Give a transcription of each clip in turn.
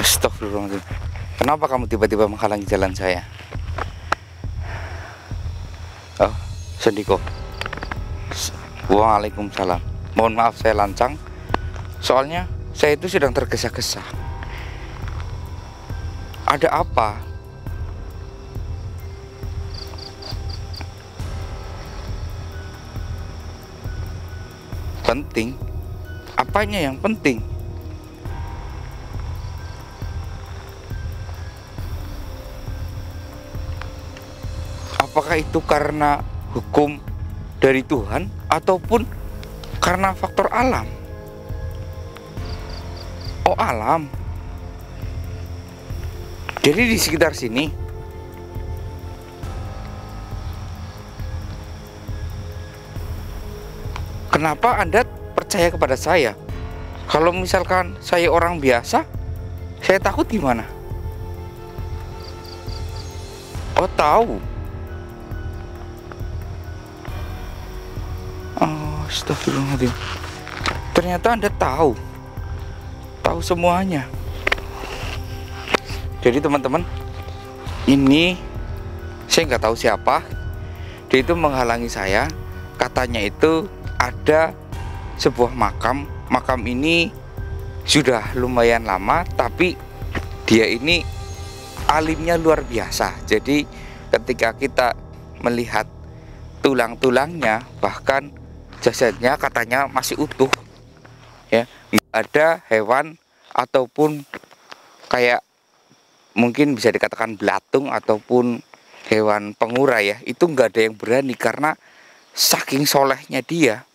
Astagfirullahaladzim. Kenapa kamu tiba-tiba menghalangi jalan saya? Oh, Sendiko. Waalaikumsalam. Mohon maaf saya lancang. Soalnya saya itu sedang tergesa-gesa. Ada apa? Penting? Apanya yang penting? Apakah itu karena hukum dari Tuhan ataupun karena faktor alam? Oh, alam. Jadi di sekitar sini kenapa Anda percaya kepada saya? Kalau misalkan saya orang biasa, saya takut gimana? Oh, tahu. Oh, astagfirullahaladzim. Ternyata Anda tahu semuanya. Jadi teman-teman, ini saya nggak tahu siapa. Dia itu menghalangi saya. Katanya itu ada sebuah makam. Makam ini sudah lumayan lama, tapi dia ini alimnya luar biasa. Jadi ketika kita melihat tulang-tulangnya, bahkan jasadnya katanya masih utuh, ya, nggak ada hewan ataupun kayak mungkin bisa dikatakan belatung ataupun hewan pengurai, ya, itu nggak ada yang berani karena saking solehnya dia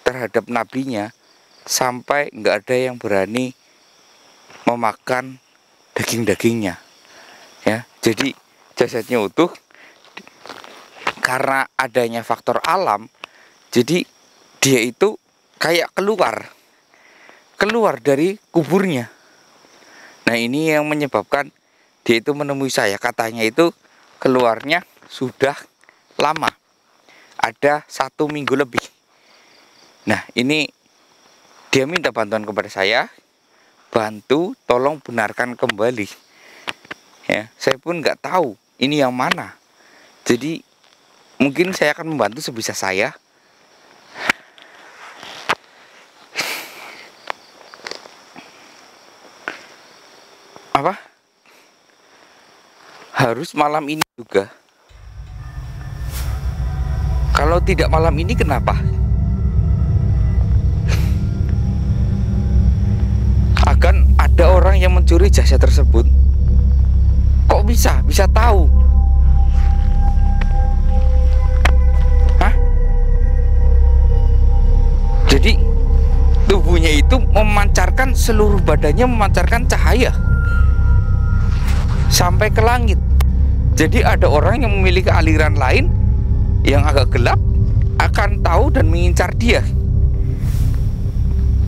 terhadap nabinya sampai nggak ada yang berani memakan daging-dagingnya, ya. Jadi jasadnya utuh. Karena adanya faktor alam, jadi dia itu kayak keluar dari kuburnya. Nah, ini yang menyebabkan dia itu menemui saya. Katanya itu keluarnya sudah lama, ada 1 minggu lebih. Nah, ini dia minta bantuan kepada saya, bantu tolong benarkan kembali, ya. Saya pun nggak tahu ini yang mana. Jadi mungkin saya akan membantu sebisa saya. Apa? Harus malam ini juga? Kalau tidak malam ini kenapa? Akan ada orang yang mencuri jasad tersebut. Kok bisa tahu? Jadi tubuhnya itu memancarkan, seluruh badannya memancarkan cahaya sampai ke langit. Jadi ada orang yang memiliki aliran lain yang agak gelap akan tahu dan mengincar dia.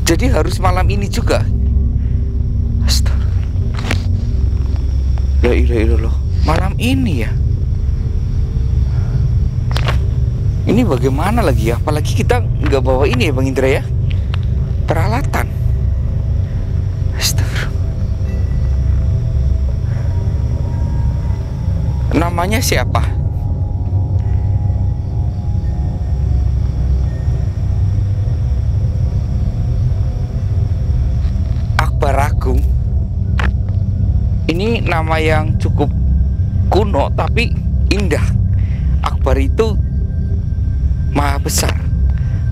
Jadi harus malam ini juga. Astaga. La ilaha illallah. Malam ini ya. Ini bagaimana lagi ya? Apalagi kita nggak bawa ini ya Bang Indra ya, peralatan. Astagfirullah. Namanya siapa? Akbar Agung. Ini nama yang cukup kuno tapi indah. Akbar itu Maha besar,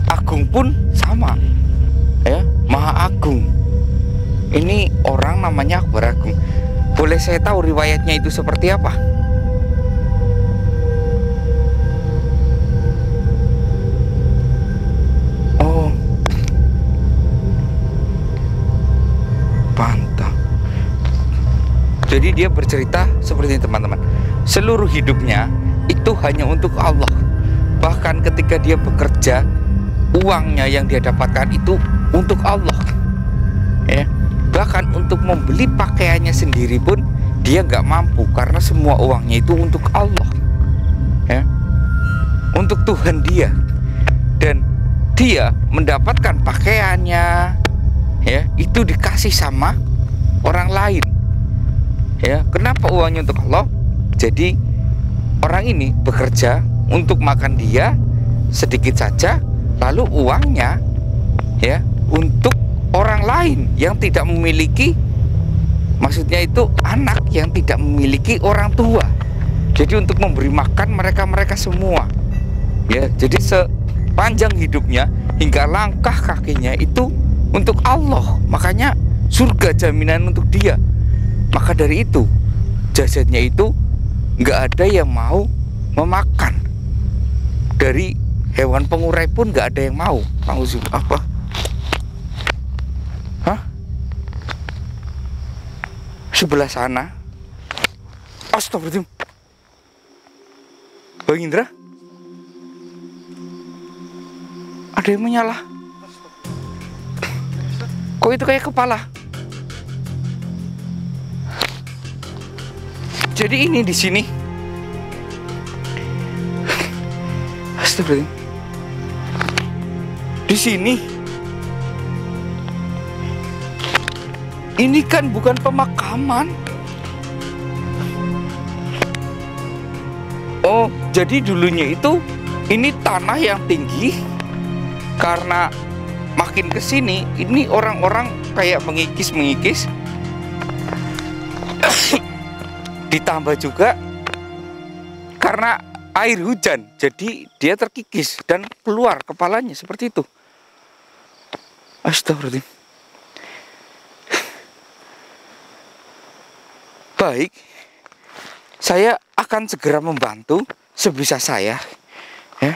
Agung pun sama, ya, Maha Agung. Ini orang namanya Akbar Agung. Boleh saya tahu riwayatnya itu seperti apa? Oh, pantang. Jadi dia bercerita seperti ini teman-teman. Seluruh hidupnya itu hanya untuk Allah. Bahkan ketika dia bekerja, uangnya yang dia dapatkan itu untuk Allah, ya. Bahkan untuk membeli pakaiannya sendiri pun dia nggak mampu karena semua uangnya itu untuk Allah, ya, untuk Tuhan dia. Dan dia mendapatkan pakaiannya, ya, itu dikasih sama orang lain. Ya, kenapa uangnya untuk Allah? Jadi orang ini bekerja untuk makan dia sedikit saja, lalu uangnya ya untuk orang lain yang tidak memiliki, maksudnya itu anak yang tidak memiliki orang tua. Jadi untuk memberi makan mereka semua. Ya, jadi sepanjang hidupnya hingga langkah kakinya itu untuk Allah. Makanya surga jaminan untuk dia. Maka dari itu jasadnya itu nggak ada yang mau memakan. Dari hewan pengurai pun nggak ada yang mau. Apa? Hah? Sebelah sana. Astagfirullahaladzim. Bang Indra, ada yang menyala. Kok itu kayak kepala? Jadi ini di sini. Astagfirullahaladzim. Di sini. Ini kan bukan pemakaman. Oh, jadi dulunya itu ini tanah yang tinggi. Karena makin ke sini ini orang-orang kayak mengikis. Ditambah juga karena air hujan, jadi dia terkikis dan keluar kepalanya seperti itu. Astagfirullahaladzim. Baik, saya akan segera membantu sebisa saya, ya.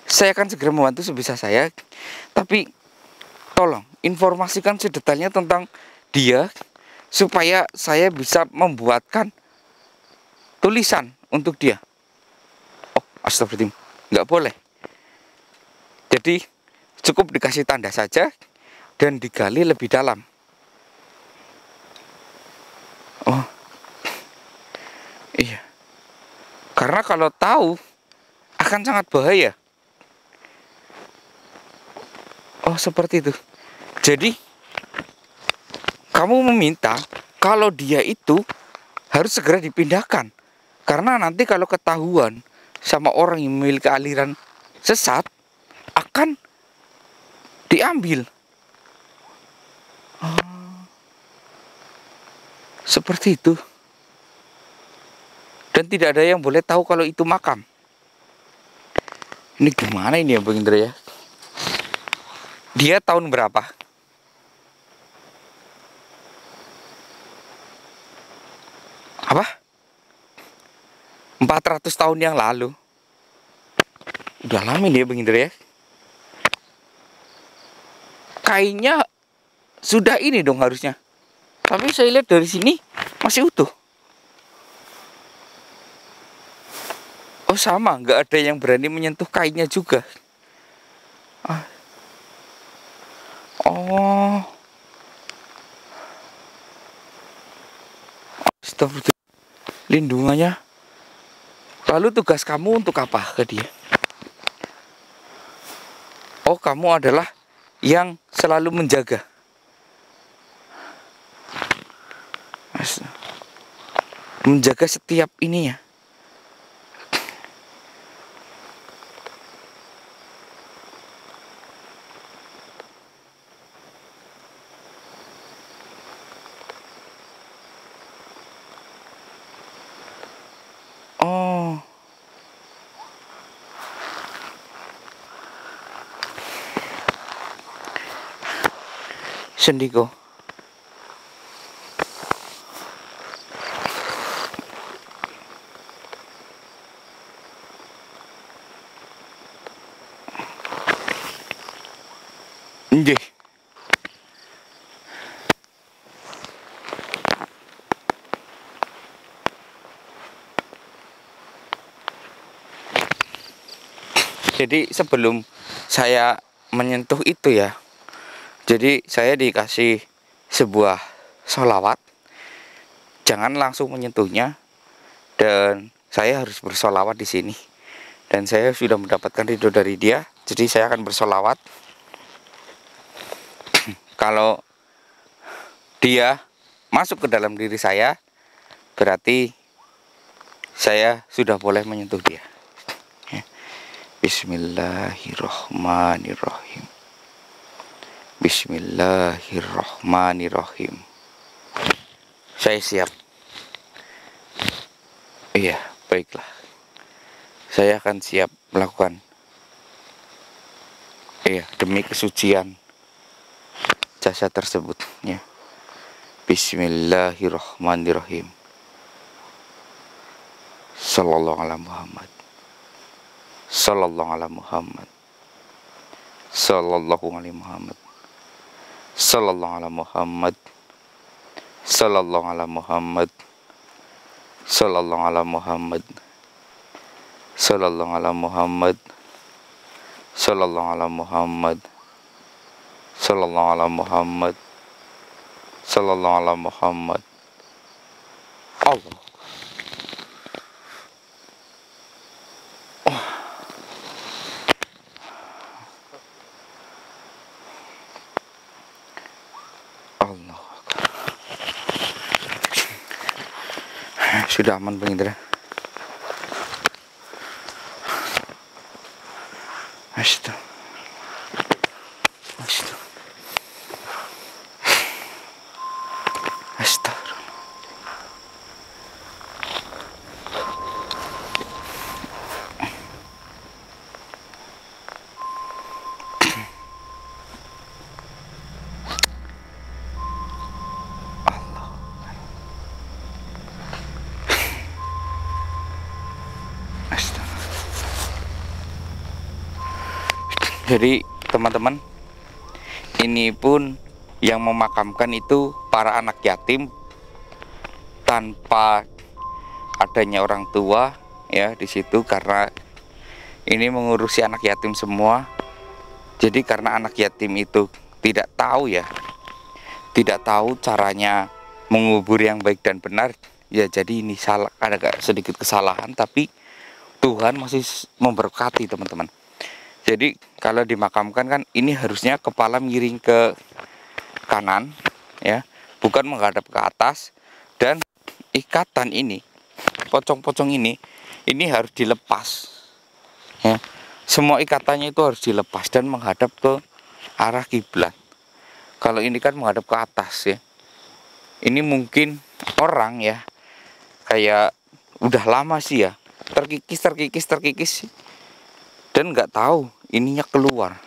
Saya akan segera membantu sebisa saya, tapi tolong informasikan sedetailnya tentang dia, supaya saya bisa membuatkan tulisan untuk dia. Oh, astagfirullahaladzim, nggak boleh. Jadi cukup dikasih tanda saja dan digali lebih dalam. Oh, iya. Karena kalau tahu akan sangat bahaya. Oh, seperti itu. Jadi kamu meminta kalau dia itu harus segera dipindahkan. Karena nanti kalau ketahuan sama orang yang memiliki aliran sesat, akan diambil. Oh, seperti itu. Dan tidak ada yang boleh tahu kalau itu makam. Ini gimana ini ya Bang Indra ya? Dia tahun berapa? Apa? 400 tahun yang lalu. Udah lama nih ya Bang Indra ya. Kainnya sudah ini dong harusnya. Tapi saya lihat dari sini masih utuh. Oh sama, nggak ada yang berani menyentuh kainnya juga. Oh, astagfirullah. Lindungannya. Lalu tugas kamu untuk apa ke dia? Oh, kamu adalah yang selalu menjaga. Menjaga setiap ini ya. Oh. Sendiko. Nggih. Jadi sebelum saya menyentuh itu ya, jadi saya dikasih sebuah sholawat. Jangan langsung menyentuhnya, dan saya harus bersolawat di sini. Dan saya sudah mendapatkan ridho dari dia, jadi saya akan bersolawat. Kalau dia masuk ke dalam diri saya, berarti saya sudah boleh menyentuh dia. Ya. Bismillahirrahmanirrahim. Bismillahirrahmanirrahim. Saya siap. Iya, baiklah. Saya akan siap melakukan. Iya, demi kesucian jasa tersebut. Ya. Bismillahirrahmanirrahim. Sallallahu ala Muhammad. Sallallahu ala Muhammad. Sallallahu alaihi Muhammad. Sallallahu ala Muhammad. Sallallahu ala Muhammad. Sallallahu ala Muhammad. Sallallahu ala Muhammad. Sallallahu ala Muhammad. Sallallahu ala Muhammad. Sallallahu ala Muhammad. Allah. Allah. Sudah aman Bang Indra. Astaga. Astaga. Astaga. Jadi teman-teman, ini pun yang memakamkan itu para anak yatim tanpa adanya orang tua ya di situ, karena ini mengurusi anak yatim semua. Jadi karena anak yatim itu tidak tahu ya, tidak tahu caranya mengubur yang baik dan benar ya, jadi ini salah, ada sedikit kesalahan, tapi Tuhan masih memberkati teman-teman. Jadi kalau dimakamkan kan ini harusnya kepala miring ke kanan ya, bukan menghadap ke atas, dan ikatan ini, pocong-pocong ini harus dilepas ya. Semua ikatannya itu harus dilepas dan menghadap ke arah kiblat. Kalau ini kan menghadap ke atas ya. Ini mungkin orang ya kayak udah lama sih ya, terkikis dan nggak tahu ininya keluar.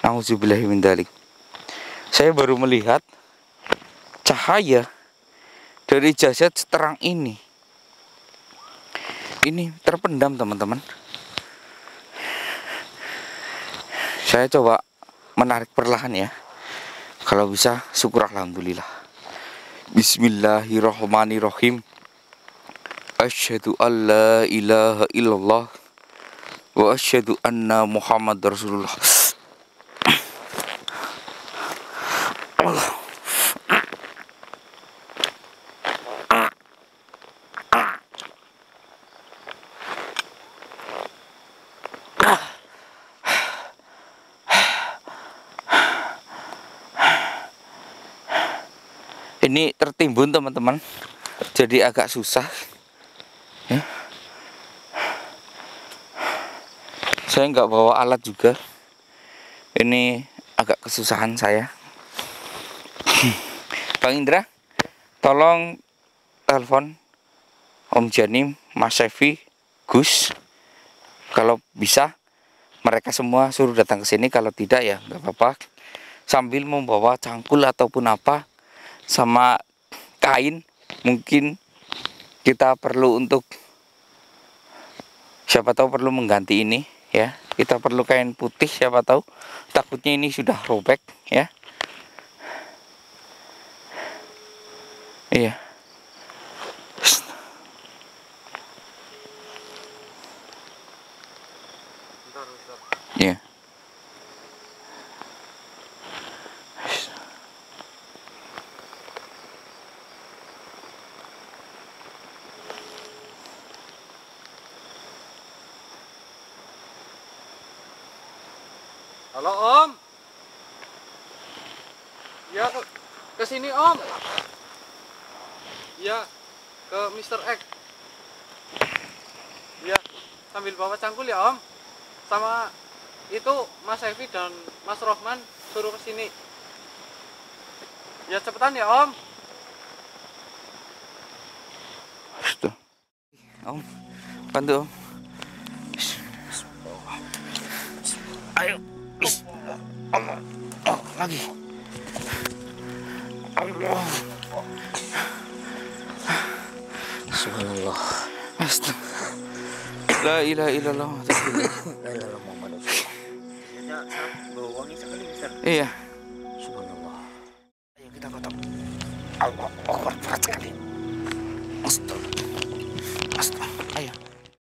Nauzubillahi min dzalik. Saya baru melihat cahaya dari jasad seterang ini. Ini terpendam teman-teman. Saya coba menarik perlahan ya. Kalau bisa syukur alhamdulillah. Bismillahirrahmanirrahim. Asyhadu an la ilaha illallah wa asyhadu anna Muhammad Rasulullah. Ini tertimbun teman-teman, jadi agak susah ya. Saya nggak bawa alat juga, ini agak kesusahan saya. Bang Indra, tolong telepon Om Janim, Mas Sefi, Gus, kalau bisa mereka semua suruh datang ke sini. Kalau tidak ya nggak apa-apa, sambil membawa cangkul ataupun apa sama kain. Mungkin kita perlu untuk, siapa tahu perlu mengganti ini ya. Kita perlu kain putih, siapa tahu, takutnya ini sudah robek ya. Iya. Iya. Halo Om. Ya Ke sini Om. Ya, ke Mr. X. Ya, sambil bawa cangkul ya Om. Sama itu Mas Evi dan Mas Rohman suruh ke sini. Ya cepetan ya Om. Sudah. Om, bantu Om. Ayo. Allah. Oh, lagi. Allah. Subhanallah. Astagfirullah. La ilaha illallah. La ilaha Muhammad Rasulullah. Ya, bawa wangi sekali, Mister. Iya. Subhanallah. Ayo kita kotak. Allah, berat sekali. Astagfirullah. Astagfirullah. Ayo.